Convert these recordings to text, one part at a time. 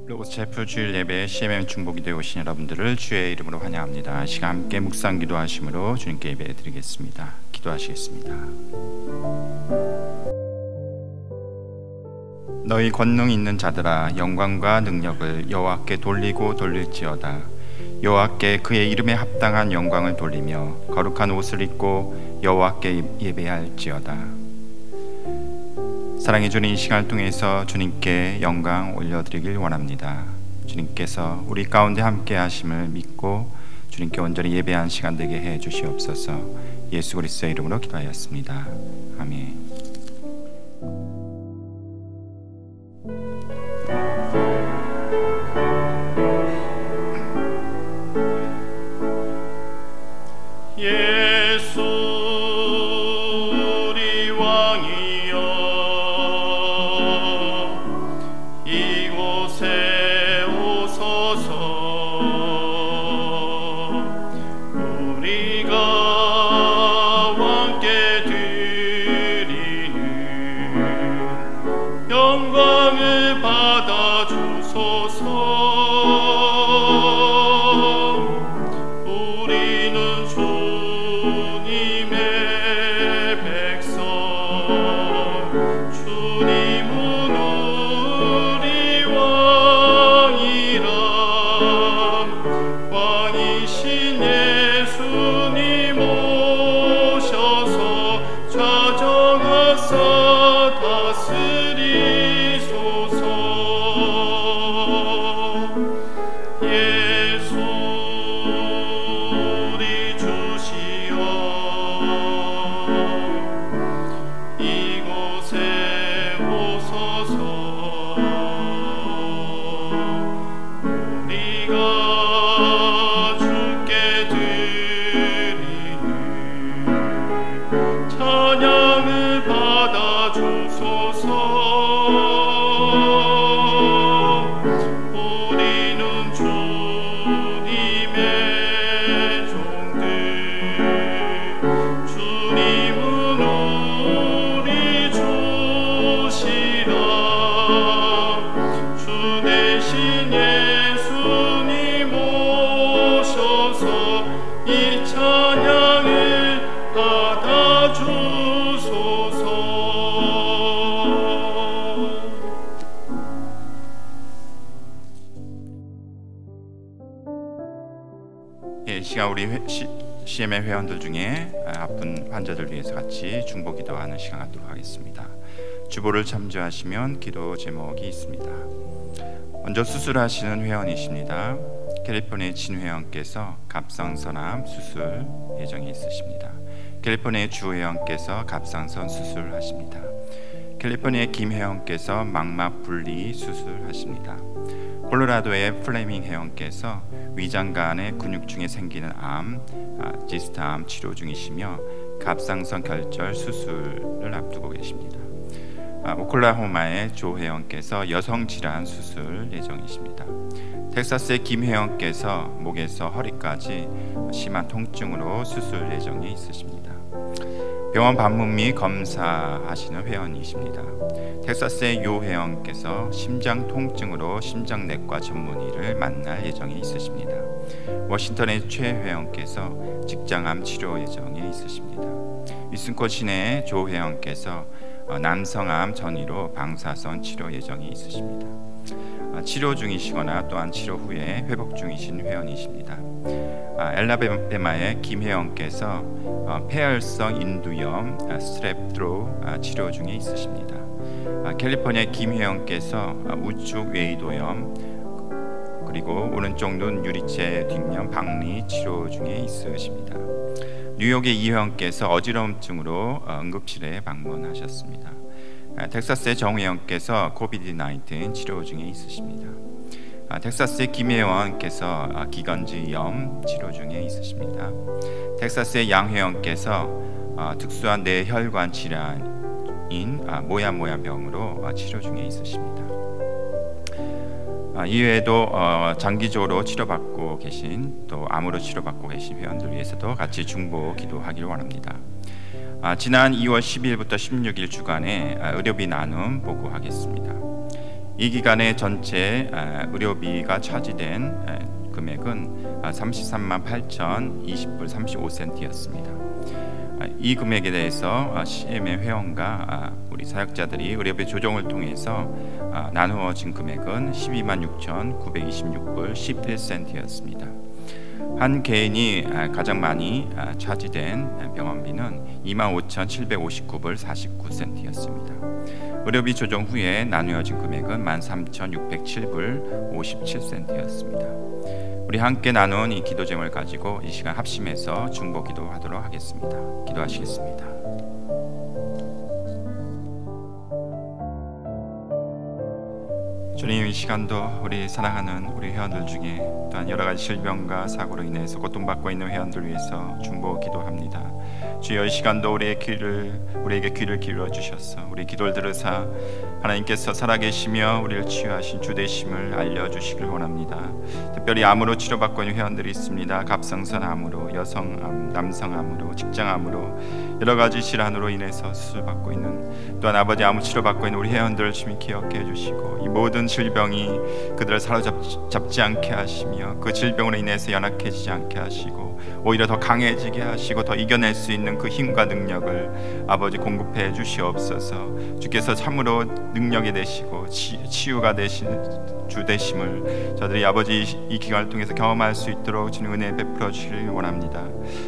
로고스체프 주일 예배 CMM 중보기도에 오신 여러분들을 주의 이름으로 환영합니다. 시간 함께 묵상 기도하심으로 주님께 예배 드리겠습니다. 기도하시겠습니다. 너희 권능 있는 자들아, 영광과 능력을 여호와께 돌리고 돌릴지어다. 여호와께 그의 이름에 합당한 영광을 돌리며 거룩한 옷을 입고 여호와께 예배할지어다. 사랑해 주님, 이 시간을 통해서 주님께 영광 올려드리길 원합니다. 주님께서 우리 가운데 함께 하심을 믿고 주님께 온전히 예배한 시간 되게 해 주시옵소서. 예수 그리스도의 이름으로 기도하였습니다. 아멘. 시간 우리 CMM 회원들 중에 아픈 환자들 위해서 같이 중보 기도하는 시간 갖도록 하겠습니다. 주보를 참조하시면 기도 제목이 있습니다. 먼저 수술하시는 회원이십니다. 캘리포니아 진 회원께서 갑상선암 수술 예정이 있으십니다. 캘리포니아 주 회원께서 갑상선 수술하십니다. 캘리포니아 김 회원께서 망막 분리 수술하십니다. 콜로라도의 플레밍 회원께서 위장관의 근육중에 생기는 암, 지스타암 치료 중이시며 갑상선 결절 수술을 앞두고 계십니다. 오클라호마의 조 회원께서 여성 질환 수술 예정이십니다. 텍사스의 김 회원께서 목에서 허리까지 심한 통증으로 수술 예정이 있으십니다. 병원 방문 및 검사하시는 회원이십니다. 텍사스의 요 회원께서 심장 통증으로 심장내과 전문의를 만날 예정이 있으십니다. 워싱턴의 최 회원께서 직장암 치료 예정이 있으십니다. 위스콘신의 조 회원께서 남성암 전이로 방사선 치료 예정이 있으십니다. 치료 중이시거나 또한 치료 후에 회복 중이신 회원이십니다. 엘라베마의 김 회원께서 폐혈성 인두염 스트랩트로 치료 중에 있으십니다. 캘리포니아 김 회원께서 우측 외이도염 그리고 오른쪽 눈 유리체 뒷면 박리 치료 중에 있으십니다. 뉴욕의 이 회원께서 어지러움증으로 응급실에 방문하셨습니다. 텍사스의 정 회원께서 코비드-19 치료 중에 있으십니다. 텍사스의 김 회원께서 기관지염 치료 중에 있으십니다. texas의 양 회원께서 특수한 뇌혈관 질환인 모야모야병으로 치료 중에 있으십니다. 이외에도 장기적으로 치료받고 계신 또 암으로 치료받고 계신 회원들 위해서도 같이 중보 기도하기를 원합니다. 지난 2월 12일부터 16일 주간에 의료비 나눔 보고하겠습니다. 이 기간의 전체 의료비가 차지된 금액은 33만 8,020불 35센트였습니다. 이 금액에 대해서 CM의 회원과 우리 사역자들이 의료비 조정을 통해서 나누어진 금액은 12만 6,926불 11센트였습니다. 한 개인이 가장 많이 차지된 병원비는 25,759불 49센트였습니다. 의료비 조정 후에 나누어진 금액은 13,607불 57센트였습니다. 우리 함께 나눈 이 기도 제목을 가지고 이 시간 합심해서 중보 기도하도록 하겠습니다. 기도하시겠습니다. 주님, 이 시간도 우리 사랑하는 우리 회원들 중에 또한 여러 가지 질병과 사고로 인해서 고통받고 있는 회원들 위해서 중보 기도합니다. 주여, 이 시간도 우리에게 귀를 기울여 주셔서 우리 기도를 들으사 하나님께서 살아계시며 우리를 치유하신 주 되심을 알려주시길 원합니다. 특별히 암으로 치료받고 있는 회원들이 있습니다. 갑상선 암으로, 여성암, 남성암으로, 직장암으로 여러 가지 질환으로 인해서 수술받고 있는, 또한 아버지 암 치료받고 있는 우리 회원들을 주님 기억해 주시고 이 모든 질병이 그들을 사로잡지 않게 하시며 그 질병으로 인해서 연약해지지 않게 하시고 오히려 더 강해지게 하시고 더 이겨낼 수 있는 그 힘과 능력을 아버지 공급해 주시옵소서. 주께서 참으로 능력이 되시고 치유가 되신 주 되심을 저들이 아버지 이 기간을 통해서 경험할 수 있도록 주님 은혜 베풀어 주시길 원합니다.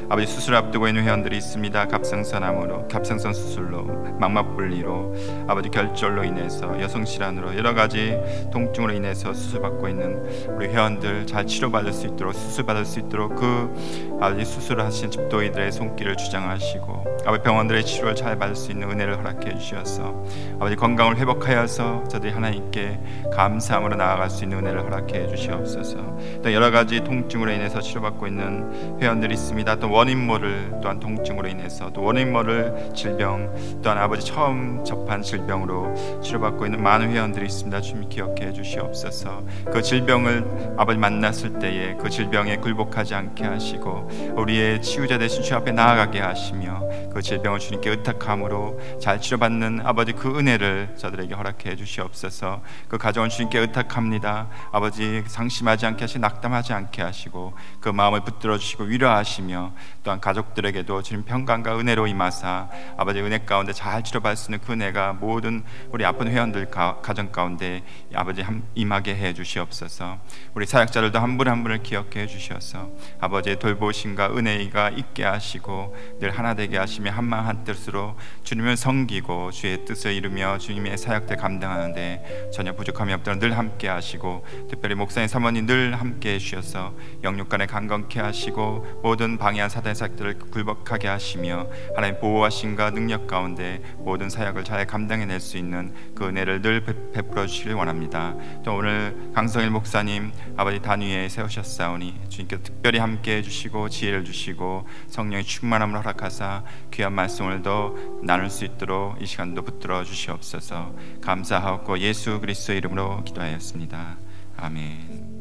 아버지, 수술 앞두고 있는 회원들이 있습니다. 갑상선 수술로, 망막분리로, 아버지 결절로 인해서, 여성 질환으로, 여러 가지 통증으로 인해서 수술받고 있는 우리 회원들 잘 치료받을 수 있도록, 수술받을 수 있도록 그 아버지 수술을 하신 집도이들의 손길을 주장하시고 아버지 병원들의 치료를 잘 받을 수 있는 은혜를 허락해 주셔서 아버지 건강을 회복하여서 저들이 하나님께 감사함으로 나아갈 수 있는 은혜를 허락해 주시옵소서. 또 여러 가지 통증으로 인해서 치료받고 있는 회원들이 있습니다. 또 원인 모를 또한 통증으로 인해서, 또 원인 모를 질병, 또한 아버지 처음 접한 질병으로 치료받고 있는 많은 회원들이 있습니다. 주님 기억해 주시옵소서. 그 질병을 아버지 만났을 때에 그 질병에 굴복하지 않게 하시고 우리의 치유자 되신 주 앞에 나아가게 하시며 그 질병을 주님께 의탁함으로 잘 치료받는 아버지 그 은혜를 저들에게 허락해 주시옵소서. 그 가정을 주님께 의탁합니다. 아버지 상심하지 않게 하시고 낙담하지 않게 하시고 그 마음을 붙들어 주시고 위로하시며 또한 가족들에게도 주님 평강과 은혜로 임하사 아버지 은혜 가운데 잘 치료받을 수 있는 그 은혜가 모든 우리 아픈 회원들 가정 가운데 아버지 임하게 해 주시옵소서. 우리 사역자들도 한 분 한 분을 기억해 주셔서 아버지의 돌보심과 은혜가 있게 하시고 늘 하나 되게 하시며 한마음 한뜻으로 주님을 섬기고 주의 뜻을 이루며 주님의 사역들 감당하는데 전혀 부족함이 없도록 늘 함께 하시고 특별히 목사님 사모님 늘 함께 해주셔서 영육간에 강건케 하시고 모든 방해한 사단의 사역들을 굴복하게 하시며 하나님 보호하심과 능력 가운데 모든 사역을 잘 감당해낼 수 있는 그 은혜를 늘 베풀어 주시길 원합니다. 또 오늘 강성일 목사님 아버지 단위에 세우셨사오니 주님께서 특별히 함께 해주시고 지혜를 주시고 성령의 충만함을 허락하사 귀한 말씀을 더 나눌 수 있도록 이 시간도 붙들어 주시옵소서. 감사하옵고 예수 그리스도의 이름으로 기도하였습니다. 아멘.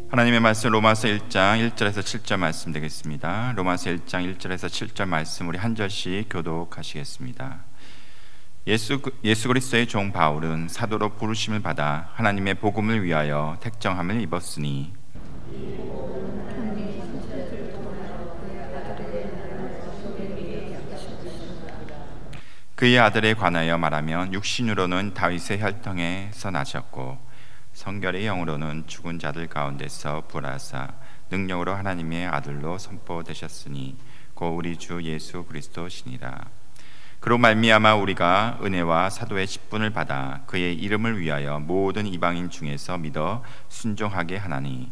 하나님의 말씀 로마서 1장 1절에서 7절 말씀 되겠습니다. 로마서 1장 1절에서 7절 말씀 우리 한 절씩 교독하시겠습니다. 예수 그리스도의 종 바울은 사도로 부르심을 받아 하나님의 복음을 위하여 택정함을 입었으니 그의 아들에 관하여 말하면 육신으로는 다윗의 혈통에서 나셨고 성결의 영으로는 죽은 자들 가운데서 부활하사 능력으로 하나님의 아들로 선포되셨으니 곧 우리 주 예수 그리스도시니라. 그로 말미암아 우리가 은혜와 사도의 직분을 받아 그의 이름을 위하여 모든 이방인 중에서 믿어 순종하게 하나니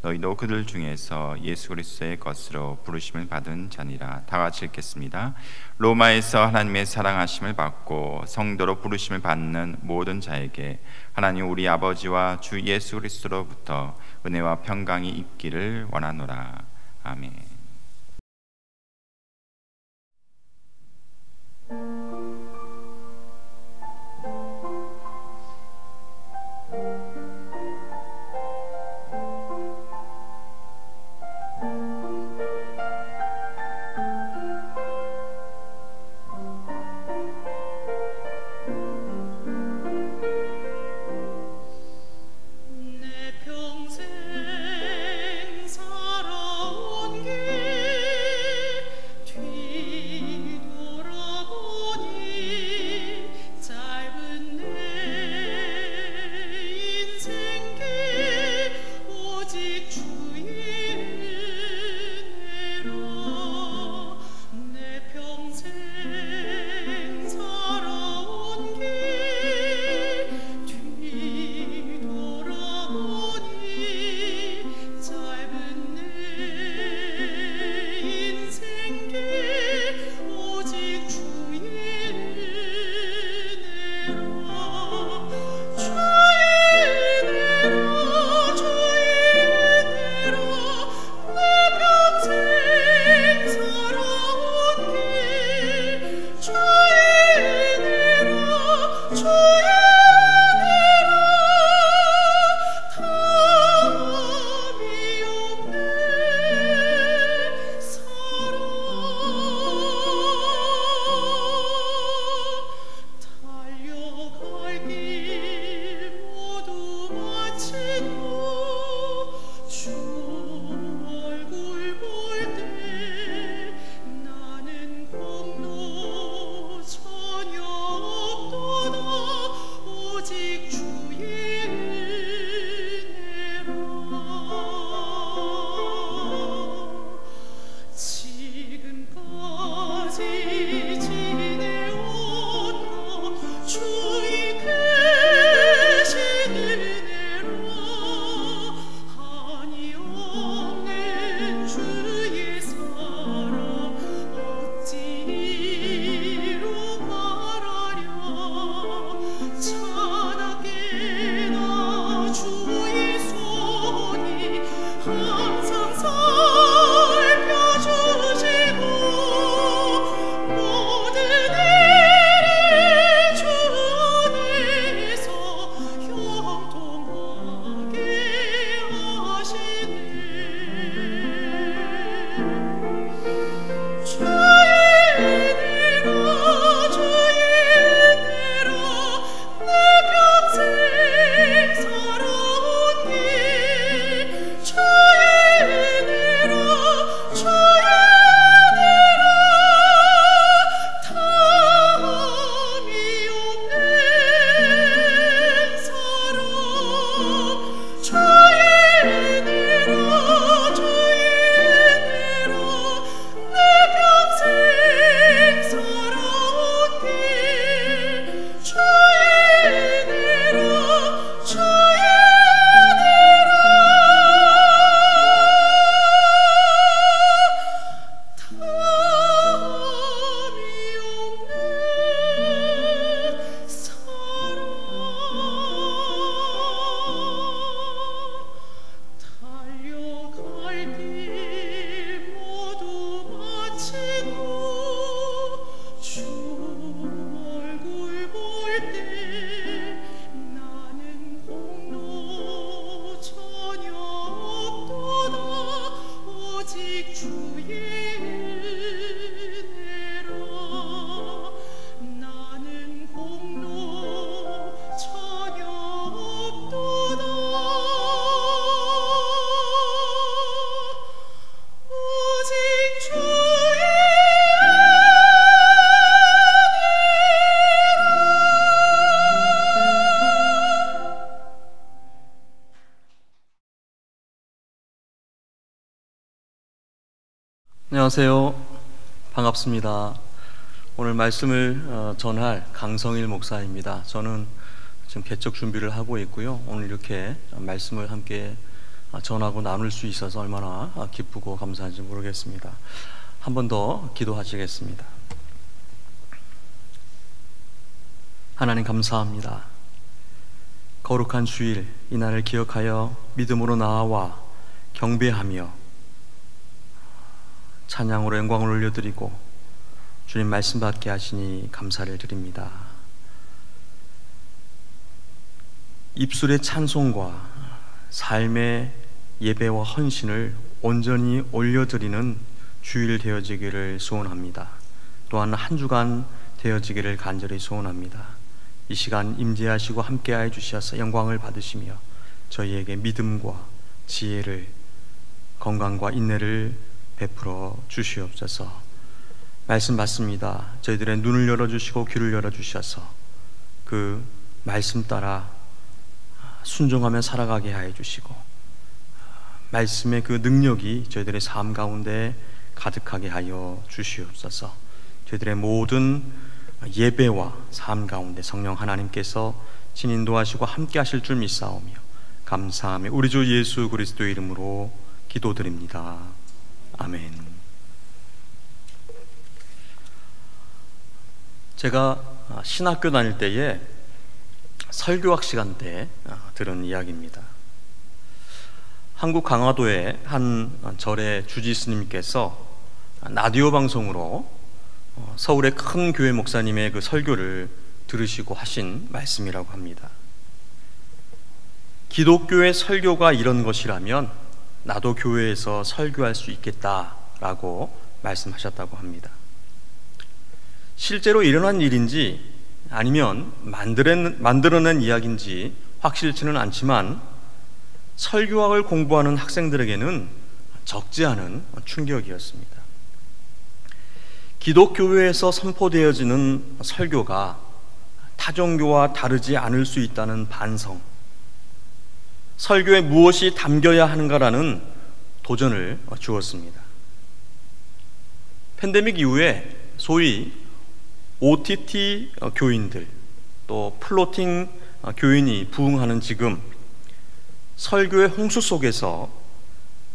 너희도 그들 중에서 예수 그리스도의 것으로 부르심을 받은 자니라. 다 같이 읽겠습니다. 로마에서 하나님의 사랑하심을 받고 성도로 부르심을 받는 모든 자에게 하나님 우리 아버지와 주 예수 그리스도로부터 은혜와 평강이 있기를 원하노라. 아멘. 안녕하세요. 반갑습니다. 오늘 말씀을 전할 강성일 목사입니다. 저는 지금 개척 준비를 하고 있고요. 오늘 이렇게 말씀을 함께 전하고 나눌 수 있어서 얼마나 기쁘고 감사한지 모르겠습니다. 한 번 더 기도하시겠습니다. 하나님 감사합니다. 거룩한 주일 이날을 기억하여 믿음으로 나아와 경배하며 찬양으로 영광을 올려드리고 주님 말씀 받게 하시니 감사를 드립니다. 입술의 찬송과 삶의 예배와 헌신을 온전히 올려드리는 주일 되어지기를 소원합니다. 또한 한 주간 되어지기를 간절히 소원합니다. 이 시간 임재하시고 함께하여 주셔서 영광을 받으시며 저희에게 믿음과 지혜를, 건강과 인내를 베풀어 주시옵소서. 말씀 받습니다. 저희들의 눈을 열어주시고 귀를 열어주셔서 그 말씀 따라 순종하며 살아가게 하여 주시고 말씀의 그 능력이 저희들의 삶 가운데 가득하게 하여 주시옵소서. 저희들의 모든 예배와 삶 가운데 성령 하나님께서 진인도하시고 함께 하실 줄 믿사오며 감사하며 우리 주 예수 그리스도의 이름으로 기도드립니다. 아멘. 제가 신학교 다닐 때에 설교학 시간 때 들은 이야기입니다. 한국 강화도의 한 절의 주지 스님께서 라디오 방송으로 서울의 큰 교회 목사님의 그 설교를 들으시고 하신 말씀이라고 합니다. 기독교의 설교가 이런 것이라면 나도 교회에서 설교할 수 있겠다라고 말씀하셨다고 합니다. 실제로 일어난 일인지 아니면 만들어낸 이야기인지 확실치는 않지만 설교학을 공부하는 학생들에게는 적지 않은 충격이었습니다. 기독교회에서 선포되어지는 설교가 타종교와 다르지 않을 수 있다는 반성, 설교에 무엇이 담겨야 하는가라는 도전을 주었습니다. 팬데믹 이후에 소위 OTT 교인들 또 플로팅 교인이 부흥하는 지금 설교의 홍수 속에서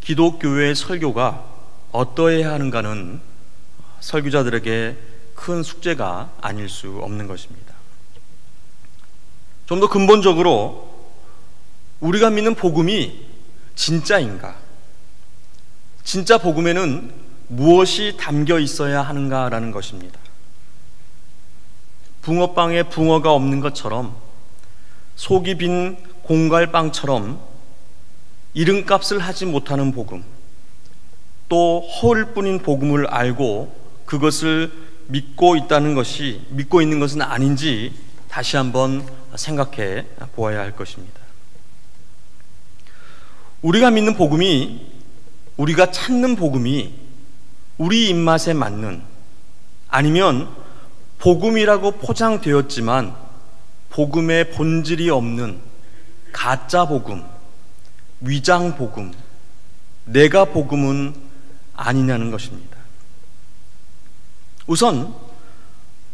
기독교의 설교가 어떠해야 하는가는 설교자들에게 큰 숙제가 아닐 수 없는 것입니다. 좀 더 근본적으로 우리가 믿는 복음이 진짜인가? 진짜 복음에는 무엇이 담겨 있어야 하는가라는 것입니다. 붕어빵에 붕어가 없는 것처럼 속이 빈 공갈빵처럼 이름값을 하지 못하는 복음, 또 허울뿐인 복음을 알고 그것을 믿고 있는 것은 아닌지 다시 한번 생각해 보아야 할 것입니다. 우리가 믿는 복음이, 우리가 찾는 복음이 우리 입맛에 맞는, 아니면 복음이라고 포장되었지만 복음의 본질이 없는 가짜 복음, 위장 복음, 내가 복음은 아니냐는 것입니다. 우선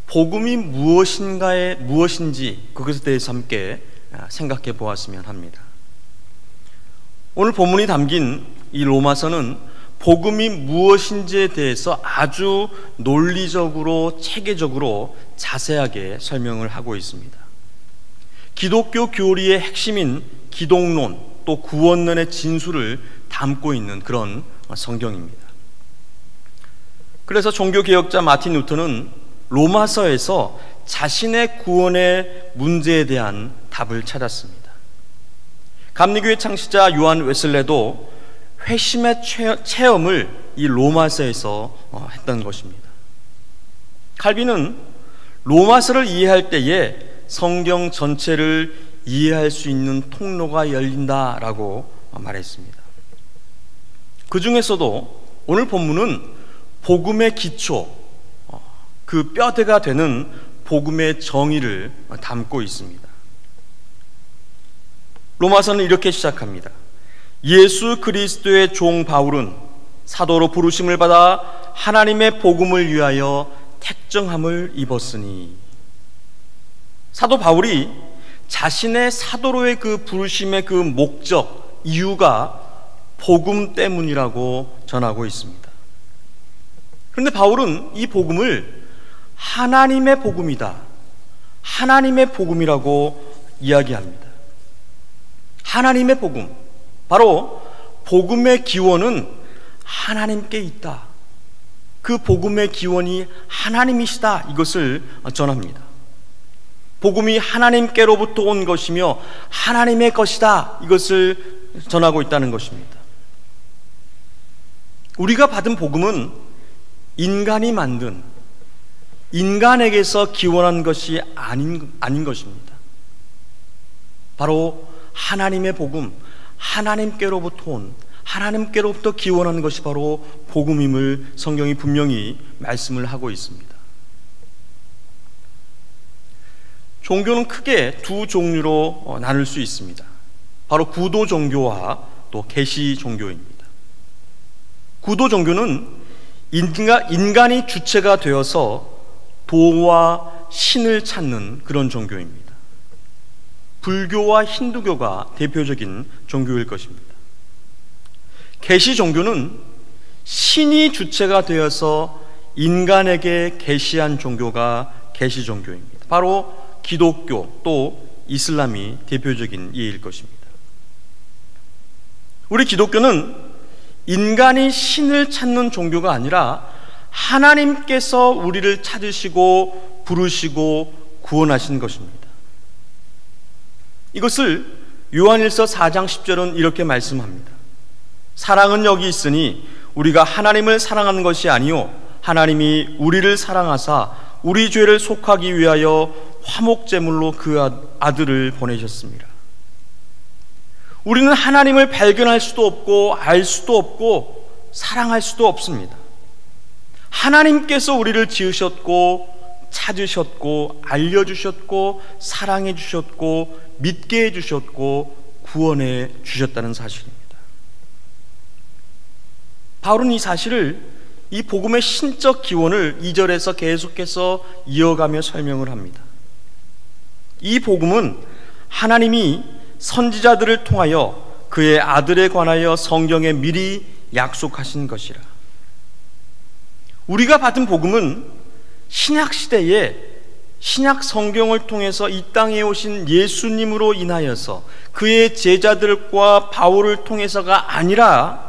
복음이 무엇인지 그것에 대해서 함께 생각해 보았으면 합니다. 오늘 본문이 담긴 이 로마서는 복음이 무엇인지에 대해서 아주 논리적으로 체계적으로 자세하게 설명을 하고 있습니다. 기독교 교리의 핵심인 기독론 또 구원론의 진수를 담고 있는 그런 성경입니다. 그래서 종교개혁자 마틴 루터는 로마서에서 자신의 구원의 문제에 대한 답을 찾았습니다. 감리교의 창시자 요한 웨슬레도 회심의 체험을 이 로마서에서 했던 것입니다. 칼빈은 로마서를 이해할 때에 성경 전체를 이해할 수 있는 통로가 열린다라고 말했습니다. 그 중에서도 오늘 본문은 복음의 기초, 그 뼈대가 되는 복음의 정의를 담고 있습니다. 로마서는 이렇게 시작합니다. 예수 그리스도의 종 바울은 사도로 부르심을 받아 하나님의 복음을 위하여 택정함을 입었으니, 사도 바울이 자신의 사도로의 그 부르심의 그 목적, 이유가 복음 때문이라고 전하고 있습니다. 그런데 바울은 이 복음을 하나님의 복음이다, 하나님의 복음이라고 이야기합니다. 하나님의 복음, 바로 복음의 기원은 하나님께 있다, 그 복음의 기원이 하나님이시다, 이것을 전합니다. 복음이 하나님께로부터 온 것이며 하나님의 것이다, 이것을 전하고 있다는 것입니다. 우리가 받은 복음은 인간이 만든, 인간에게서 기원한 것이 아닌 것입니다. 바로 하나님의 복음, 하나님께로부터 온, 하나님께로부터 기원한 것이 바로 복음임을 성경이 분명히 말씀을 하고 있습니다. 종교는 크게 두 종류로 나눌 수 있습니다. 바로 구도 종교와 또 계시 종교입니다. 구도 종교는 인간이 주체가 되어서 도와 신을 찾는 그런 종교입니다. 불교와 힌두교가 대표적인 종교일 것입니다. 계시 종교는 신이 주체가 되어서 인간에게 계시한 종교가 계시 종교입니다. 바로 기독교 또 이슬람이 대표적인 예일 것입니다. 우리 기독교는 인간이 신을 찾는 종교가 아니라 하나님께서 우리를 찾으시고 부르시고 구원하신 것입니다. 이것을 요한일서 4장 10절은 이렇게 말씀합니다. 사랑은 여기 있으니 우리가 하나님을 사랑하는 것이 아니요 하나님이 우리를 사랑하사 우리 죄를 속하기 위하여 화목제물로 그 아들을 보내셨습니다. 우리는 하나님을 발견할 수도 없고 알 수도 없고 사랑할 수도 없습니다. 하나님께서 우리를 지으셨고 찾으셨고 알려주셨고 사랑해 주셨고 믿게 해주셨고 구원해 주셨다는 사실입니다. 바울은 이 사실을, 이 복음의 신적 기원을 2절에서 계속해서 이어가며 설명을 합니다. 이 복음은 하나님이 선지자들을 통하여 그의 아들에 관하여 성경에 미리 약속하신 것이라. 우리가 받은 복음은 신약시대에 신약 성경을 통해서 이 땅에 오신 예수님으로 인하여서 그의 제자들과 바울을 통해서가 아니라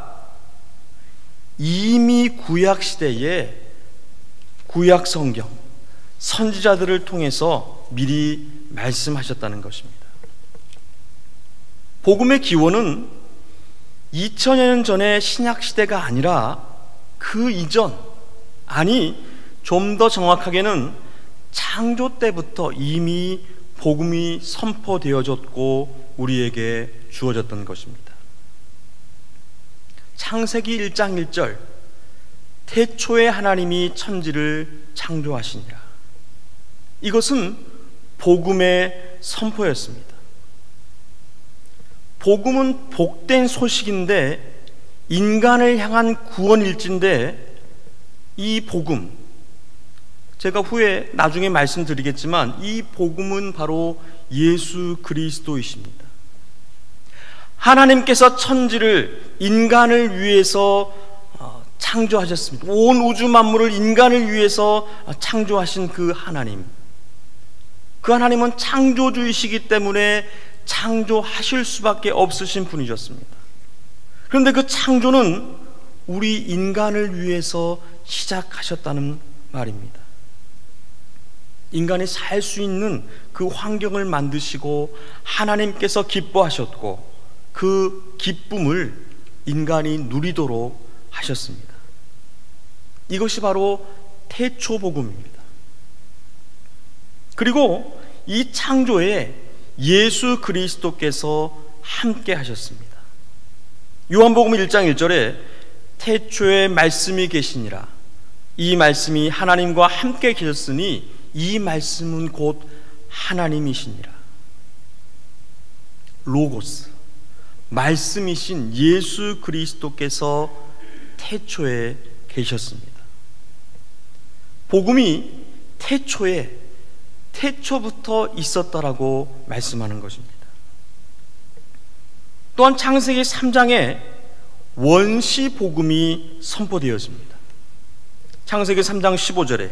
이미 구약시대에 구약 성경 선지자들을 통해서 미리 말씀하셨다는 것입니다. 복음의 기원은 2000여 년 전의 신약시대가 아니라 그 이전, 아니 좀 더 정확하게는 창조 때부터 이미 복음이 선포되어졌고 우리에게 주어졌던 것입니다. 창세기 1장 1절, 태초에 하나님이 천지를 창조하시니라. 이것은 복음의 선포였습니다. 복음은 복된 소식인데 인간을 향한 구원일지인데 이 복음, 제가 후에 나중에 말씀드리겠지만 이 복음은 바로 예수 그리스도이십니다. 하나님께서 천지를 인간을 위해서 창조하셨습니다. 온 우주 만물을 인간을 위해서 창조하신 그 하나님, 그 하나님은 창조주이시기 때문에 창조하실 수밖에 없으신 분이셨습니다. 그런데 그 창조는 우리 인간을 위해서 시작하셨다는 말입니다. 인간이 살 수 있는 그 환경을 만드시고 하나님께서 기뻐하셨고 그 기쁨을 인간이 누리도록 하셨습니다. 이것이 바로 태초복음입니다. 그리고 이 창조에 예수 그리스도께서 함께 하셨습니다. 요한복음 1장 1절에 태초에 말씀이 계시니라. 이 말씀이 하나님과 함께 계셨으니 이 말씀은 곧 하나님이시니라. 로고스, 말씀이신 예수 그리스도께서 태초에 계셨습니다. 복음이 태초부터 있었다라고 말씀하는 것입니다. 또한 창세기 3장에 원시 복음이 선포되었습니다. 창세기 3장 15절에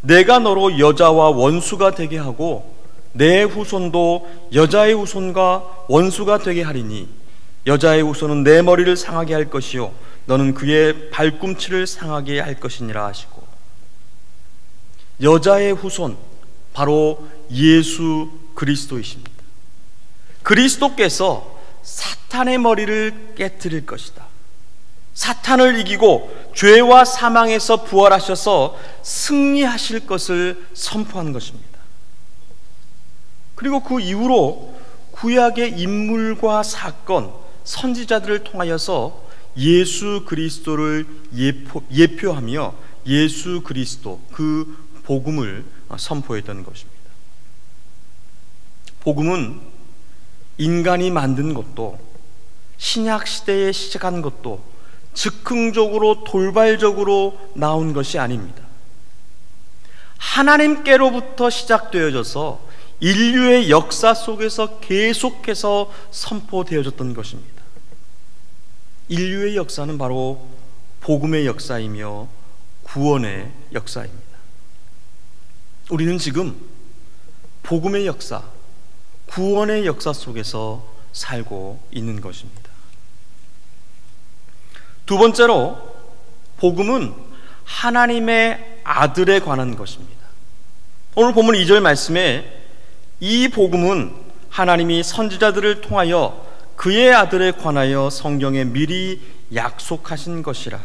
내가 너로 여자와 원수가 되게 하고 내 후손도 여자의 후손과 원수가 되게 하리니 여자의 후손은 내 머리를 상하게 할 것이요 너는 그의 발꿈치를 상하게 할 것이니라 하시고, 여자의 후손 바로 예수 그리스도이십니다. 그리스도께서 사탄의 머리를 깨트릴 것이다. 사탄을 이기고 죄와 사망에서 부활하셔서 승리하실 것을 선포한 것입니다. 그리고 그 이후로 구약의 인물과 사건, 선지자들을 통하여서 예수 그리스도를 예표하며 예수 그리스도, 그 복음을 선포했던 것입니다. 복음은 인간이 만든 것도 신약 시대에 시작한 것도 즉흥적으로 돌발적으로 나온 것이 아닙니다. 하나님께로부터 시작되어져서 인류의 역사 속에서 계속해서 선포되어졌던 것입니다. 인류의 역사는 바로 복음의 역사이며 구원의 역사입니다. 우리는 지금 복음의 역사, 구원의 역사 속에서 살고 있는 것입니다. 두 번째로, 복음은 하나님의 아들에 관한 것입니다. 오늘 본문 2절 말씀에 이 복음은 하나님이 선지자들을 통하여 그의 아들에 관하여 성경에 미리 약속하신 것이라.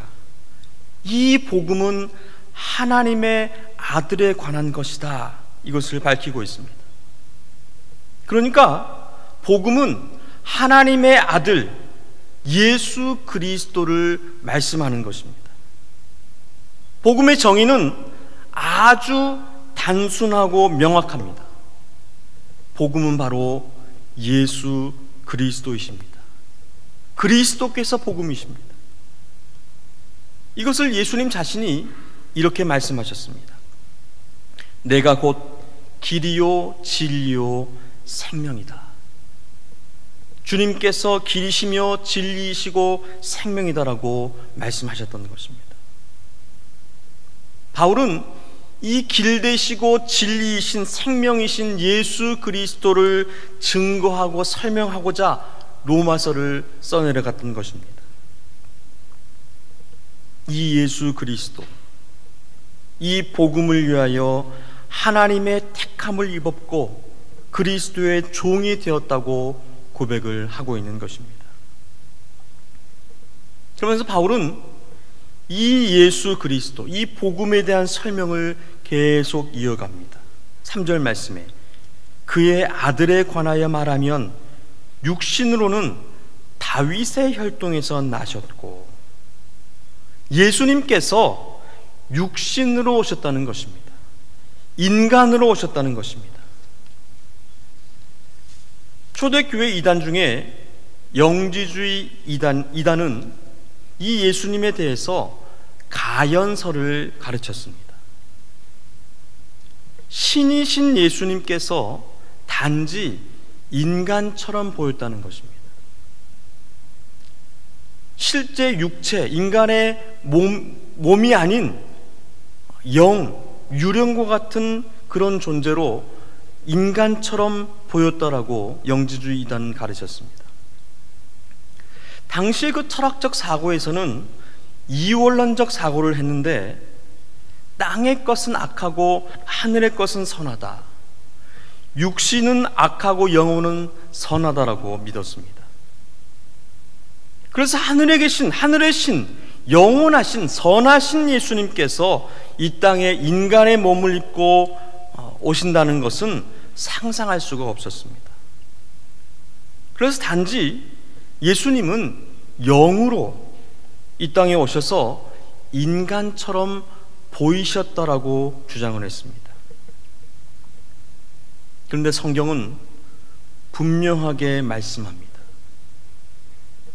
이 복음은 하나님의 아들에 관한 것이다. 이것을 밝히고 있습니다. 그러니까 복음은 하나님의 아들 예수 그리스도를 말씀하는 것입니다. 복음의 정의는 아주 단순하고 명확합니다. 복음은 바로 예수 그리스도이십니다. 그리스도께서 복음이십니다. 이것을 예수님 자신이 이렇게 말씀하셨습니다. 내가 곧 길이요 진리요 생명이다. 주님께서 길이시며 진리이시고 생명이다라고 말씀하셨던 것입니다. 바울은 이 길 되시고 진리이신 생명이신 예수 그리스도를 증거하고 설명하고자 로마서를 써내려갔던 것입니다. 이 예수 그리스도, 이 복음을 위하여 하나님의 택함을 입었고 그리스도의 종이 되었다고 고백을 하고 있는 것입니다. 그러면서 바울은 이 예수 그리스도, 이 복음에 대한 설명을 계속 이어갑니다. 3절 말씀에 그의 아들에 관하여 말하면 육신으로는 다윗의 혈통에서 나셨고, 예수님께서 육신으로 오셨다는 것입니다. 인간으로 오셨다는 것입니다. 초대교회 이단 중에 영지주의 이단은 이 예수님에 대해서 가연설을 가르쳤습니다. 신이신 예수님께서 단지 인간처럼 보였다는 것입니다. 실제 육체, 인간의 몸이 아닌 유령과 같은 그런 존재로 인간처럼 보였다라고 영지주의 이단은 가르쳤습니다. 당시의 그 철학적 사고에서는 이원론적 사고를 했는데, 땅의 것은 악하고 하늘의 것은 선하다, 육신은 악하고 영혼은 선하다라고 믿었습니다. 그래서 하늘에 계신 하늘의 신, 영원하신 선하신 예수님께서 이 땅에 인간의 몸을 입고 오신다는 것은 상상할 수가 없었습니다. 그래서 단지 예수님은 영으로 이 땅에 오셔서 인간처럼 보이셨다라고 주장을 했습니다. 그런데 성경은 분명하게 말씀합니다.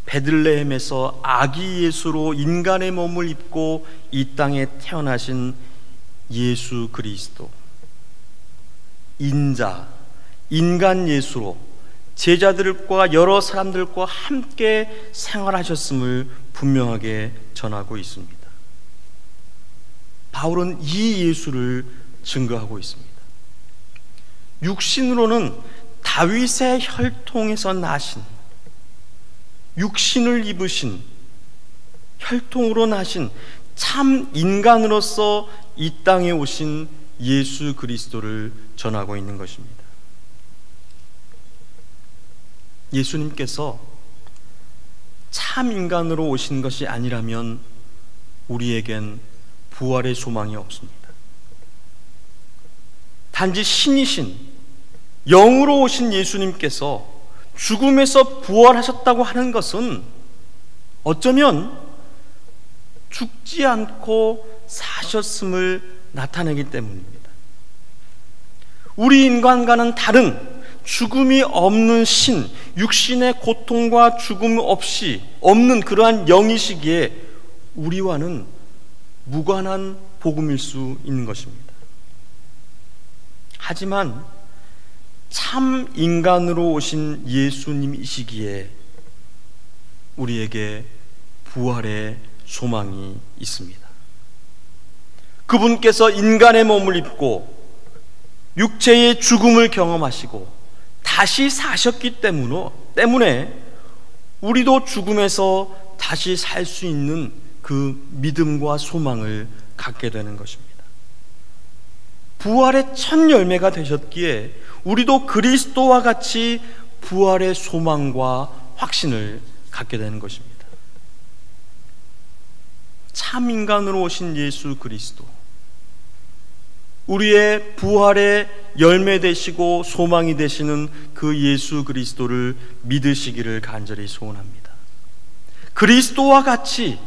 베들레헴에서 아기 예수로 인간의 몸을 입고 이 땅에 태어나신 예수 그리스도, 인자, 인간 예수로 제자들과 여러 사람들과 함께 생활하셨음을 분명하게 전하고 있습니다. 바울은 이 예수를 증거하고 있습니다. 육신으로는 다윗의 혈통에서 나신, 육신을 입으신, 혈통으로 나신 참 인간으로서 이 땅에 오신 예수 그리스도를 전하고 있는 것입니다. 예수님께서 참 인간으로 오신 것이 아니라면 우리에겐 부활의 소망이 없습니다. 단지 신이신 영으로 오신 예수님께서 죽음에서 부활하셨다고 하는 것은 어쩌면 죽지 않고 사셨음을 나타내기 때문입니다. 우리 인간과는 다른 죽음이 없는 신, 육신의 고통과 죽음 없이 없는 그러한 영이시기에 우리와는 무관한 복음일 수 있는 것입니다. 하지만 참 인간으로 오신 예수님이시기에 우리에게 부활의 소망이 있습니다. 그분께서 인간의 몸을 입고 육체의 죽음을 경험하시고 다시 사셨기 때문에 우리도 죽음에서 다시 살 수 있는 그 믿음과 소망을 갖게 되는 것입니다. 부활의 첫 열매가 되셨기에 우리도 그리스도와 같이 부활의 소망과 확신을 갖게 되는 것입니다. 참 인간으로 오신 예수 그리스도, 우리의 부활의 열매 되시고 소망이 되시는 그 예수 그리스도를 믿으시기를 간절히 소원합니다. 그리스도와 같이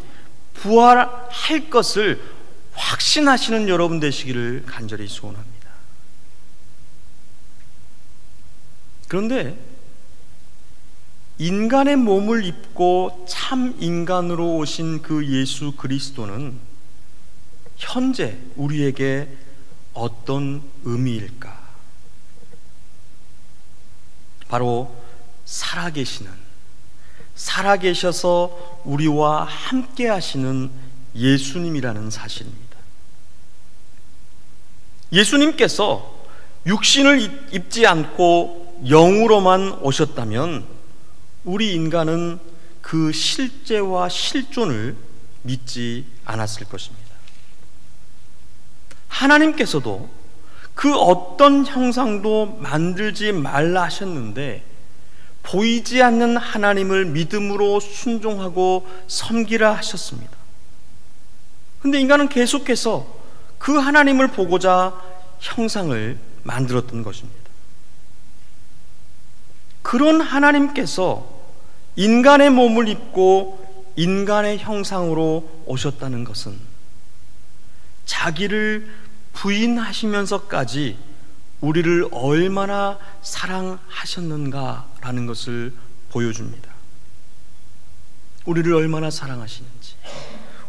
부활할 것을 확신하시는 여러분 되시기를 간절히 소원합니다. 그런데 인간의 몸을 입고 참 인간으로 오신 그 예수 그리스도는 현재 우리에게 어떤 의미일까? 바로 살아계셔서 우리와 함께 하시는 예수님이라는 사실입니다. 예수님께서 육신을 입지 않고 영으로만 오셨다면 우리 인간은 그 실제와 실존을 믿지 않았을 것입니다. 하나님께서도 그 어떤 형상도 만들지 말라 하셨는데 보이지 않는 하나님을 믿음으로 순종하고 섬기라 하셨습니다. 그런데 인간은 계속해서 그 하나님을 보고자 형상을 만들었던 것입니다. 그런 하나님께서 인간의 몸을 입고 인간의 형상으로 오셨다는 것은 자기를 부인하시면서까지 우리를 얼마나 사랑하셨는가라는 것을 보여줍니다. 우리를 얼마나 사랑하시는지,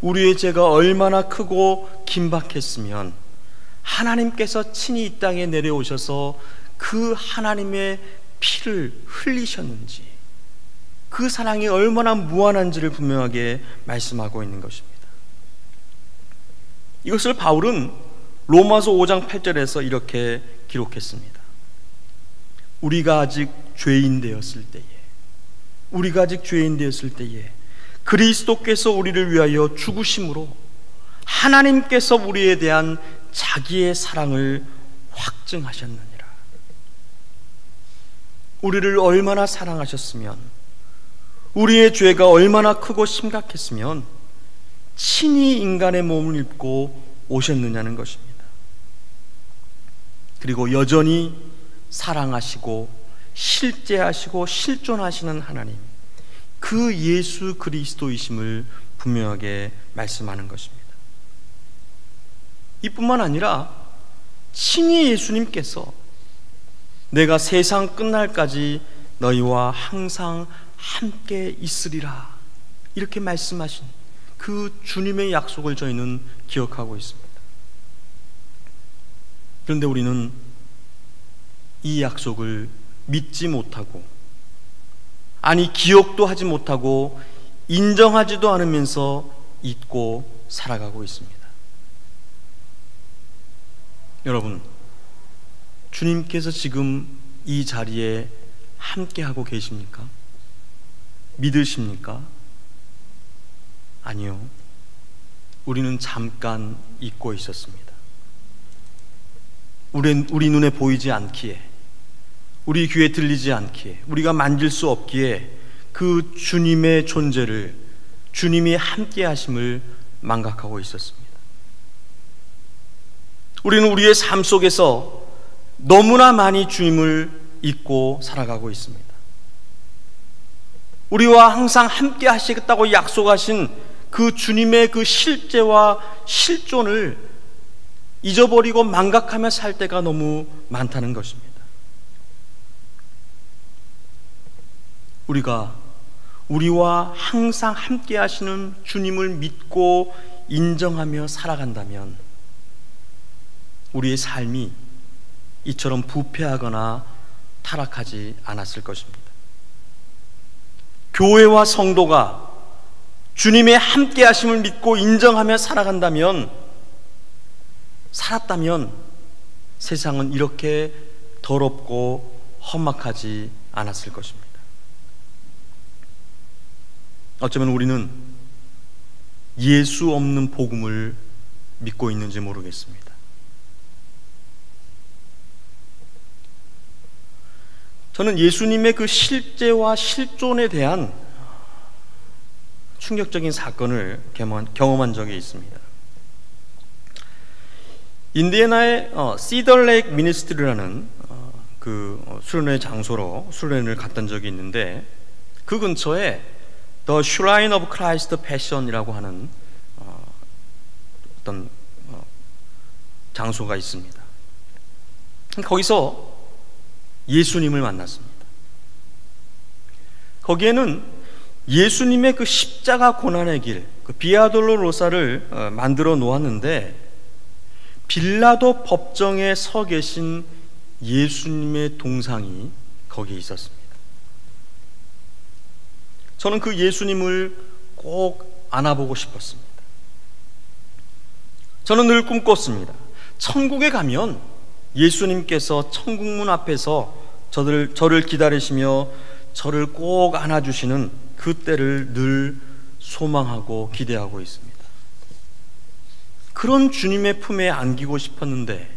우리의 죄가 얼마나 크고 긴박했으면 하나님께서 친히 이 땅에 내려오셔서 그 하나님의 피를 흘리셨는지, 그 사랑이 얼마나 무한한지를 분명하게 말씀하고 있는 것입니다. 이것을 바울은 로마서 5장 8절에서 이렇게 기록했습니다. 우리가 아직 죄인 되었을 때에 그리스도께서 우리를 위하여 죽으심으로 하나님께서 우리에 대한 자기의 사랑을 확증하셨느니라. 우리를 얼마나 사랑하셨으면, 우리의 죄가 얼마나 크고 심각했으면 친히 인간의 몸을 입고 오셨느냐는 것입니다. 그리고 여전히 사랑하시고 실제하시고 실존하시는 하나님, 그 예수 그리스도이심을 분명하게 말씀하는 것입니다. 이뿐만 아니라 친히 예수님께서 내가 세상 끝날까지 너희와 항상 함께 있으리라 이렇게 말씀하신 그 주님의 약속을 저희는 기억하고 있습니다. 그런데 우리는 이 약속을 믿지 못하고, 아니 기억도 하지 못하고 인정하지도 않으면서 잊고 살아가고 있습니다. 여러분, 주님께서 지금 이 자리에 함께하고 계십니까? 믿으십니까? 아니요. 우리는 잠깐 잊고 있었습니다. 우리 눈에 보이지 않기에, 우리 귀에 들리지 않기에, 우리가 만질 수 없기에 그 주님의 존재를, 주님이 함께 하심을 망각하고 있었습니다. 우리는 우리의 삶 속에서 너무나 많이 주님을 잊고 살아가고 있습니다. 우리와 항상 함께 하시겠다고 약속하신 그 주님의 그 실제와 실존을 잊어버리고 망각하며 살 때가 너무 많다는 것입니다. 우리와 항상 함께 하시는 주님을 믿고 인정하며 살아간다면 우리의 삶이 이처럼 부패하거나 타락하지 않았을 것입니다. 교회와 성도가 주님의 함께 하심을 믿고 인정하며 살았다면 세상은 이렇게 더럽고 험악하지 않았을 것입니다. 어쩌면 우리는 예수 없는 복음을 믿고 있는지 모르겠습니다. 저는 예수님의 그 실제와 실존에 대한 충격적인 사건을 경험한 적이 있습니다. 인디애나의 시더레이크 미니스트리라는 수련회 장소로 수련회를 갔던 적이 있는데, 그 근처에 The Shrine of Christ Passion이라고 하는 어떤 장소가 있습니다. 거기서 예수님을 만났습니다. 거기에는 예수님의 그 십자가 고난의 길, 그 비아 돌로로사를 만들어 놓았는데, 빌라도 법정에 서 계신 예수님의 동상이 거기에 있었습니다. 저는 그 예수님을 꼭 안아보고 싶었습니다. 저는 늘 꿈꿨습니다. 천국에 가면 예수님께서 천국문 앞에서 저를 기다리시며 저를 꼭 안아주시는 그 때를 늘 소망하고 기대하고 있습니다. 그런 주님의 품에 안기고 싶었는데,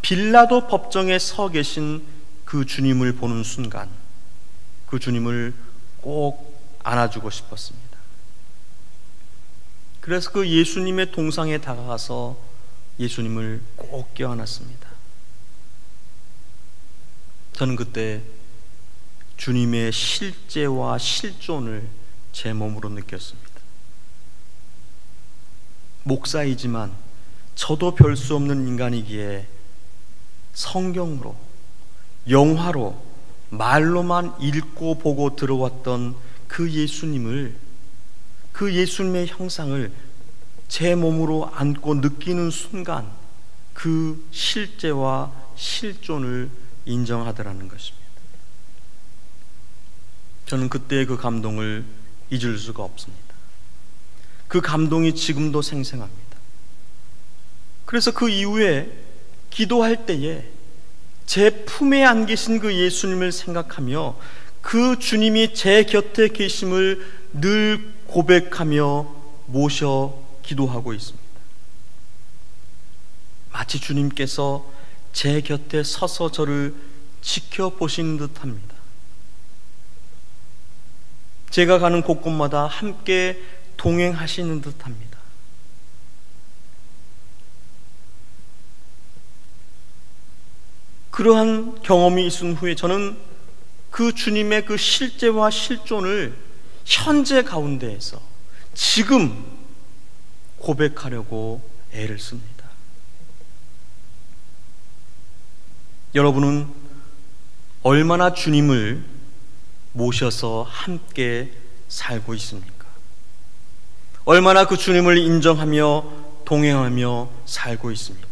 빌라도 법정에 서 계신 그 주님을 보는 순간 그 주님을 꼭 안아주고 싶었습니다. 그래서 그 예수님의 동상에 다가가서 예수님을 꼭 껴안았습니다. 저는 그때 주님의 실제와 실존을 제 몸으로 느꼈습니다. 목사이지만 저도 별 수 없는 인간이기에 성경으로, 영화로, 말로만 읽고 보고 들어왔던 그 예수님을, 그 예수님의 형상을 제 몸으로 안고 느끼는 순간 그 실제와 실존을 인정하더라는 것입니다. 저는 그때의 그 감동을 잊을 수가 없습니다. 그 감동이 지금도 생생합니다. 그래서 그 이후에 기도할 때에 제 품에 안기신 그 예수님을 생각하며 그 주님이 제 곁에 계심을 늘 고백하며 모셔 기도하고 있습니다. 마치 주님께서 제 곁에 서서 저를 지켜보시는 듯합니다. 제가 가는 곳곳마다 함께 동행하시는 듯합니다. 그러한 경험이 있은 후에 저는 그 주님의 그 실제와 실존을 현재 가운데에서 지금 고백하려고 애를 씁니다. 여러분은 얼마나 주님을 모셔서 함께 살고 있습니까? 얼마나 그 주님을 인정하며 동행하며 살고 있습니까?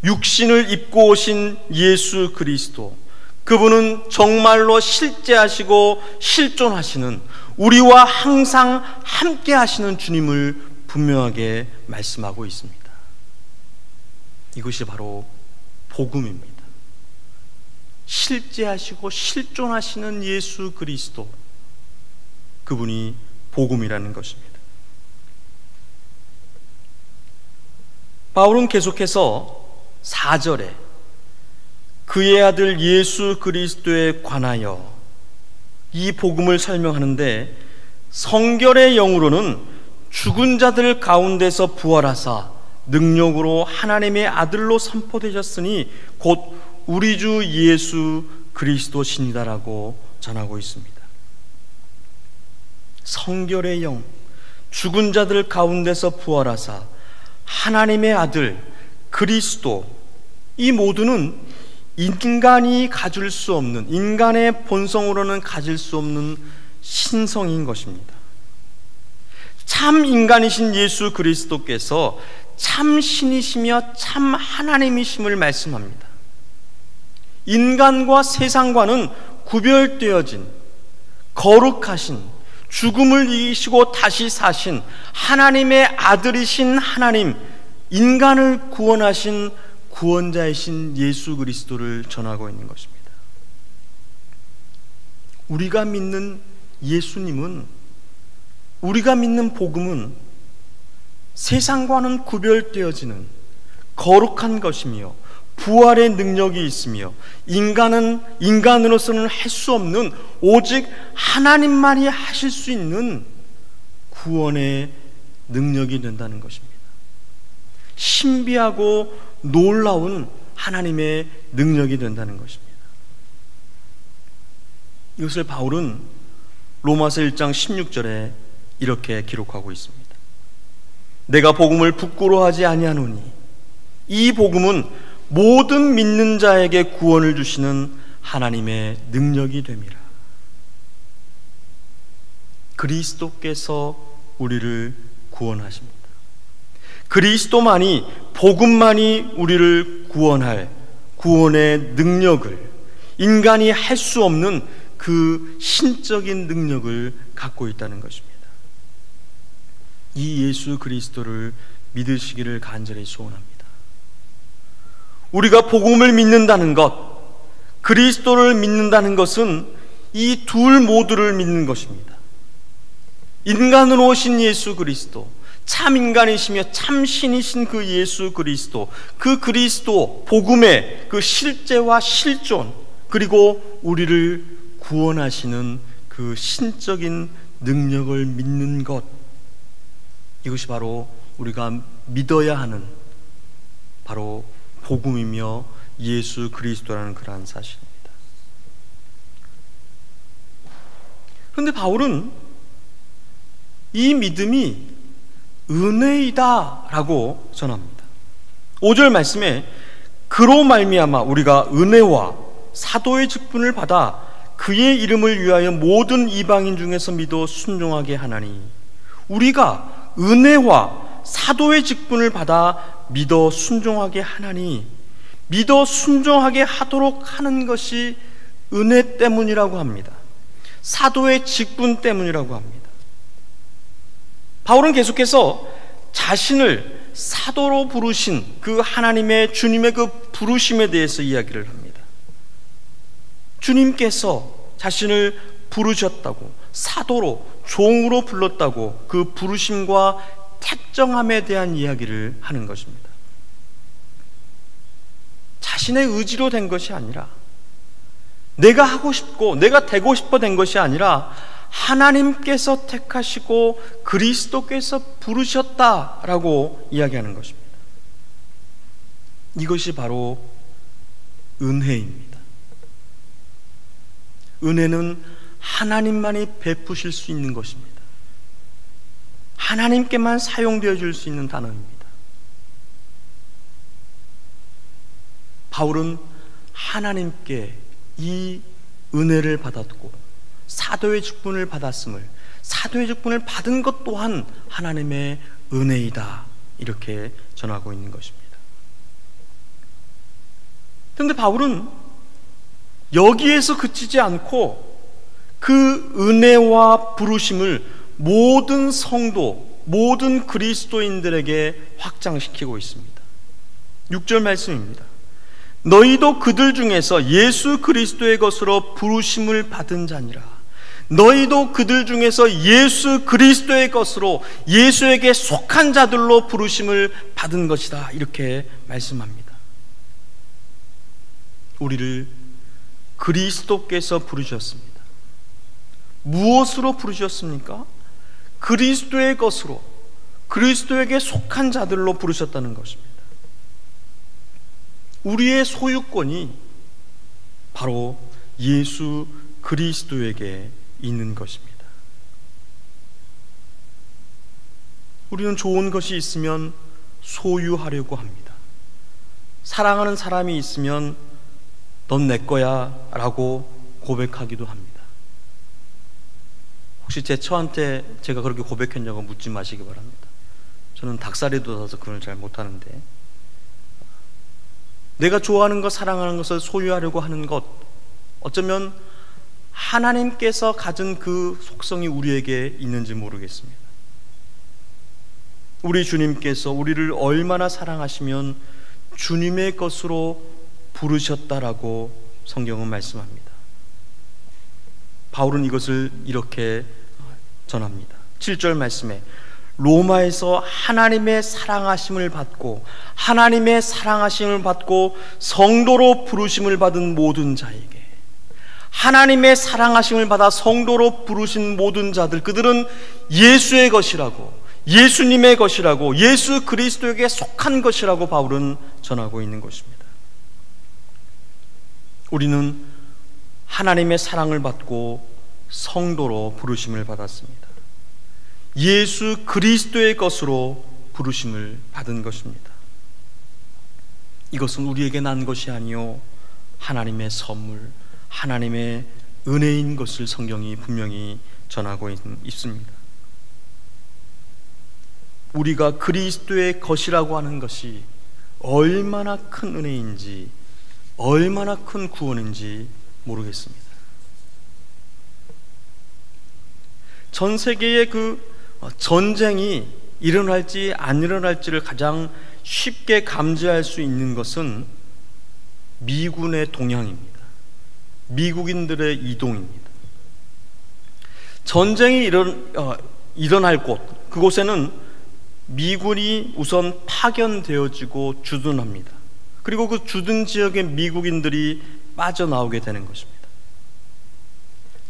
육신을 입고 오신 예수 그리스도, 그분은 정말로 실제하시고 실존하시는, 우리와 항상 함께 하시는 주님을 분명하게 말씀하고 있습니다. 이것이 바로 복음입니다. 실제하시고 실존하시는 예수 그리스도, 그분이 복음이라는 것입니다. 바울은 계속해서 4절에 그의 아들 예수 그리스도에 관하여 이 복음을 설명하는데, 성결의 영으로는 죽은 자들 가운데서 부활하사 능력으로 하나님의 아들로 선포되셨으니 곧 우리 주 예수 그리스도시니다라고 전하고 있습니다. 성결의 영, 죽은 자들 가운데서 부활하사 하나님의 아들 그리스도, 이 모두는 인간이 가질 수 없는, 인간의 본성으로는 가질 수 없는 신성인 것입니다. 참 인간이신 예수 그리스도께서 참 신이시며 참 하나님이심을 말씀합니다. 인간과 세상과는 구별되어진 거룩하신, 죽음을 이기시고 다시 사신 하나님의 아들이신 하나님, 인간을 구원하신 구원자이신 예수 그리스도를 전하고 있는 것입니다. 우리가 믿는 예수님은, 우리가 믿는 복음은 세상과는 구별되어지는 거룩한 것이며 부활의 능력이 있으며 인간으로서는 할 수 없는 오직 하나님만이 하실 수 있는 구원의 능력이 된다는 것입니다. 신비하고 놀라운 하나님의 능력이 된다는 것입니다. 이것을 바울은 로마서 1장 16절에 이렇게 기록하고 있습니다. 내가 복음을 부끄러워하지 아니하노니 이 복음은 모든 믿는 자에게 구원을 주시는 하나님의 능력이 됨이라. 그리스도께서 우리를 구원하십니다. 그리스도만이, 복음만이 우리를 구원할 구원의 능력을, 인간이 할 수 없는 그 신적인 능력을 갖고 있다는 것입니다. 이 예수 그리스도를 믿으시기를 간절히 소원합니다. 우리가 복음을 믿는다는 것, 그리스도를 믿는다는 것은 이 둘 모두를 믿는 것입니다. 인간으로 오신 예수 그리스도, 참 인간이시며 참 신이신 그 예수 그리스도, 그 그리스도 복음의 그 실제와 실존, 그리고 우리를 구원하시는 그 신적인 능력을 믿는 것, 이것이 바로 우리가 믿어야 하는 바로 복음이며 예수 그리스도라는 그러한 사실입니다. 그런데 바울은 이 믿음이 은혜이다 라고 전합니다. 5절 말씀에 그로 말미암아 우리가 은혜와 사도의 직분을 받아 그의 이름을 위하여 모든 이방인 중에서 믿어 순종하게 하나니, 우리가 은혜와 사도의 직분을 받아 믿어 순종하게 하나니, 믿어 순종하게 하도록 하는 것이 은혜 때문이라고 합니다. 사도의 직분 때문이라고 합니다. 바울은 계속해서 자신을 사도로 부르신 그 하나님의, 주님의 그 부르심에 대해서 이야기를 합니다. 주님께서 자신을 부르셨다고, 사도로, 종으로 불렀다고, 그 부르심과 택정함에 대한 이야기를 하는 것입니다. 자신의 의지로 된 것이 아니라, 내가 하고 싶고 내가 되고 싶어 된 것이 아니라 하나님께서 택하시고 그리스도께서 부르셨다라고 이야기하는 것입니다. 이것이 바로 은혜입니다. 은혜는 하나님만이 베푸실 수 있는 것입니다. 하나님께만 사용되어 줄 수 있는 단어입니다. 바울은 하나님께 이 은혜를 받았고 사도의 직분을 받았음을, 사도의 직분을 받은 것 또한 하나님의 은혜이다, 이렇게 전하고 있는 것입니다. 그런데 바울은 여기에서 그치지 않고 그 은혜와 부르심을 모든 성도, 모든 그리스도인들에게 확장시키고 있습니다. 6절 말씀입니다. 너희도 그들 중에서 예수 그리스도의 것으로 부르심을 받은 자니라. 너희도 그들 중에서 예수 그리스도의 것으로, 예수에게 속한 자들로 부르심을 받은 것이다, 이렇게 말씀합니다. 우리를 그리스도께서 부르셨습니다. 무엇으로 부르셨습니까? 그리스도의 것으로, 그리스도에게 속한 자들로 부르셨다는 것입니다. 우리의 소유권이 바로 예수 그리스도에게 있는 것입니다. 우리는 좋은 것이 있으면 소유하려고 합니다. 사랑하는 사람이 있으면 넌 내 거야 라고 고백하기도 합니다. 혹시 제 처한테 제가 그렇게 고백했냐고 묻지 마시기 바랍니다. 저는 닭살이 돋아서 그걸 잘 못하는데, 내가 좋아하는 것, 사랑하는 것을 소유하려고 하는 것, 어쩌면 하나님께서 가진 그 속성이 우리에게 있는지 모르겠습니다. 우리 주님께서 우리를 얼마나 사랑하시면 주님의 것으로 부르셨다라고 성경은 말씀합니다. 바울은 이것을 이렇게 전합니다. 7절 말씀에 로마에서 하나님의 사랑하심을 받고 성도로 부르심을 받은 모든 자에게, 하나님의 사랑하심을 받아 성도로 부르신 모든 자들, 그들은 예수의 것이라고, 예수님의 것이라고, 예수 그리스도에게 속한 것이라고 바울은 전하고 있는 것입니다. 우리는 하나님의 사랑을 받고 성도로 부르심을 받았습니다. 예수 그리스도의 것으로 부르심을 받은 것입니다. 이것은 우리에게 난 것이 아니요 하나님의 선물, 하나님의 은혜인 것을 성경이 분명히 전하고 있습니다. 우리가 그리스도의 것이라고 하는 것이 얼마나 큰 은혜인지, 얼마나 큰 구원인지 모르겠습니다. 전 세계의 그 전쟁이 일어날지 안 일어날지를 가장 쉽게 감지할 수 있는 것은 미군의 동향입니다. 미국인들의 이동입니다. 전쟁이 일어날 곳, 그곳에는 미군이 우선 파견되어지고 주둔합니다. 그리고 그 주둔 지역의 미국인들이 빠져나오게 되는 것입니다.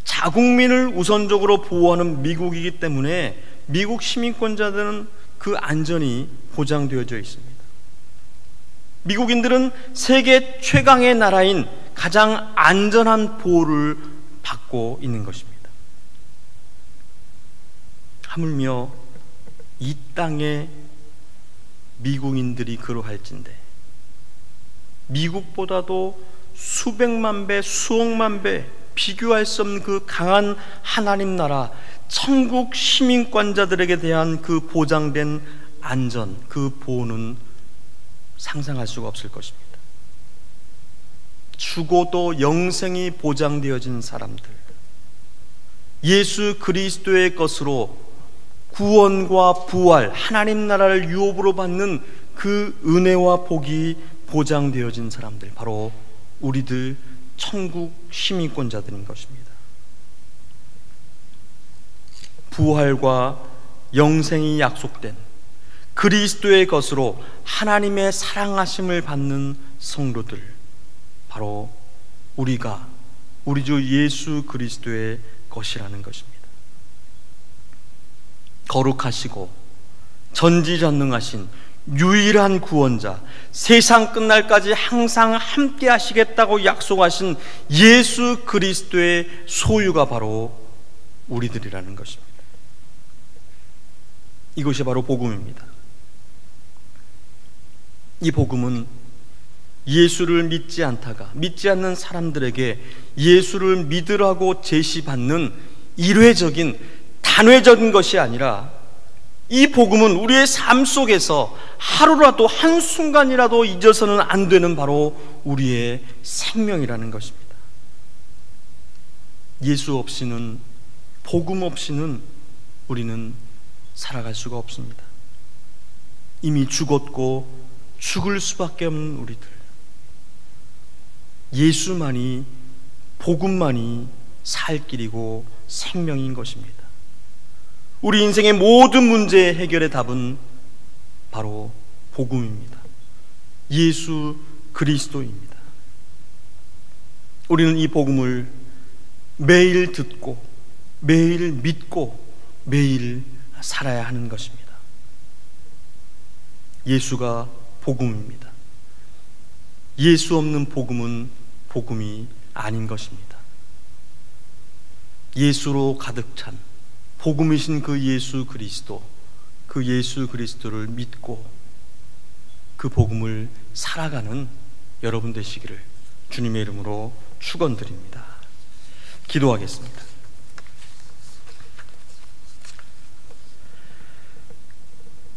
자국민을 우선적으로 보호하는 미국이기 때문에 미국 시민권자들은 그 안전이 보장되어져 있습니다. 미국인들은 세계 최강의 나라인 가장 안전한 보호를 받고 있는 것입니다. 하물며 이 땅에 미국인들이 그러할진대 미국보다도 수백만 배, 수억만 배 비교할 수 없는 그 강한 하나님 나라, 천국 시민권자들에게 대한 그 보장된 안전, 그 보호는 상상할 수가 없을 것입니다. 죽어도 영생이 보장되어진 사람들, 예수 그리스도의 것으로 구원과 부활, 하나님 나라를 유업으로 받는 그 은혜와 복이 보장되어진 사람들, 바로 우리들 천국 시민권자들인 것입니다. 부활과 영생이 약속된 그리스도의 것으로 하나님의 사랑하심을 받는 성도들, 바로 우리 주 예수 그리스도의 것이라는 것입니다. 거룩하시고 전지전능하신 유일한 구원자, 세상 끝날까지 항상 함께 하시겠다고 약속하신 예수 그리스도의 소유가 바로 우리들이라는 것입니다. 이것이 바로 복음입니다. 이 복음은 예수를 믿지 않는 사람들에게 예수를 믿으라고 제시받는 일회적인, 단회적인 것이 아니라, 이 복음은 우리의 삶 속에서 하루라도, 한순간이라도 잊어서는 안 되는 바로 우리의 생명이라는 것입니다. 예수 없이는, 복음 없이는 우리는 살아갈 수가 없습니다. 이미 죽었고 죽을 수밖에 없는 우리들, 예수만이, 복음만이 살 길이고 생명인 것입니다. 우리 인생의 모든 문제의 해결의 답은 바로 복음입니다. 예수 그리스도입니다. 우리는 이 복음을 매일 듣고 매일 믿고 매일 살아야 하는 것입니다. 예수가 복음입니다. 예수 없는 복음은 복음이 아닌 것입니다. 예수로 가득 찬 복음이신 그 예수 그리스도를 믿고 그 복음을 살아가는 여러분 되시기를 주님의 이름으로 축원드립니다. 기도하겠습니다.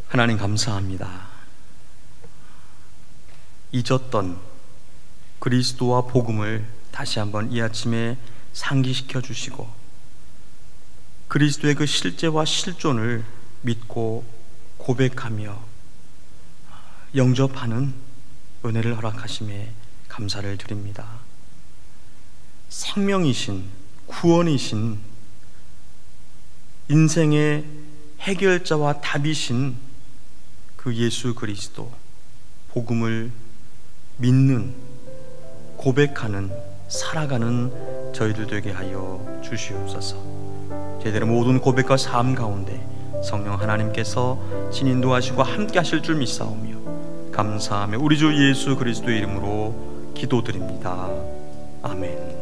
하나님 감사합니다. 잊었던 그리스도와 복음을 다시 한번 이 아침에 상기시켜 주시고, 그리스도의 그 실제와 실존을 믿고 고백하며 영접하는 은혜를 허락하심에 감사를 드립니다. 생명이신, 구원이신, 인생의 해결자와 답이신 그 예수 그리스도 복음을 믿는, 고백하는, 살아가는 저희들 되게 하여 주시옵소서. 저희들의 모든 고백과 삶 가운데 성령 하나님께서 진인도하시고 함께 하실 줄 믿사오며 감사하며 우리 주 예수 그리스도의 이름으로 기도드립니다. 아멘.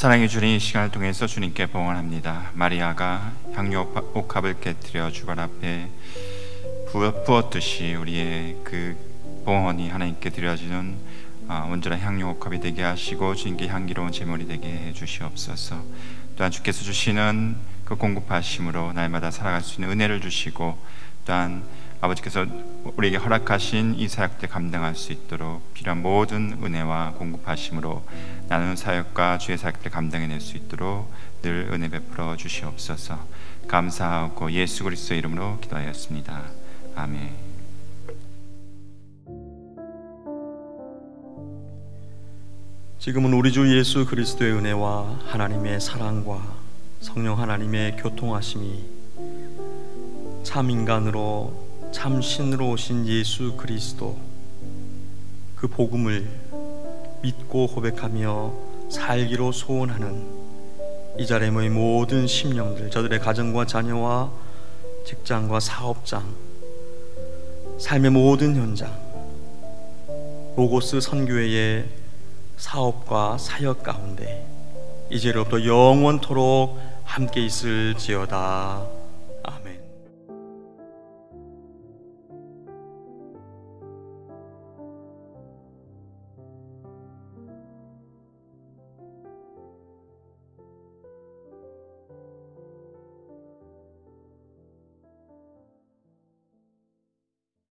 사랑해 주님, 이 시간을 통해서 주님께 봉헌합니다. 마리아가 향유 옥합을 깨뜨려 주발 앞에 부었듯이 우리의 그 봉헌이 하나님께 드려지는 온전한 향유 옥합이 되게 하시고 주님께 향기로운 제물이 되게 해 주시옵소서. 또한 주께서 주시는 그 공급하심으로 날마다 살아갈 수 있는 은혜를 주시고, 또한 아버지께서 우리에게 허락하신 이 사역들 감당할 수 있도록 필요한 모든 은혜와 공급하심으로 나누는 사역과 주의 사역들 감당해낼 수 있도록 늘 은혜 베풀어 주시옵소서. 감사하고 예수 그리스도의 이름으로 기도하였습니다. 아멘. 지금은 우리 주 예수 그리스도의 은혜와 하나님의 사랑과 성령 하나님의 교통하심이 참 인간으로 참 신으로 오신 예수 그리스도, 그 복음을 믿고 고백하며 살기로 소원하는 이 자리에 모인 모든 심령들, 저들의 가정과 자녀와 직장과 사업장, 삶의 모든 현장, 로고스 선교회의 사업과 사역 가운데 이제로부터 영원토록 함께 있을지어다.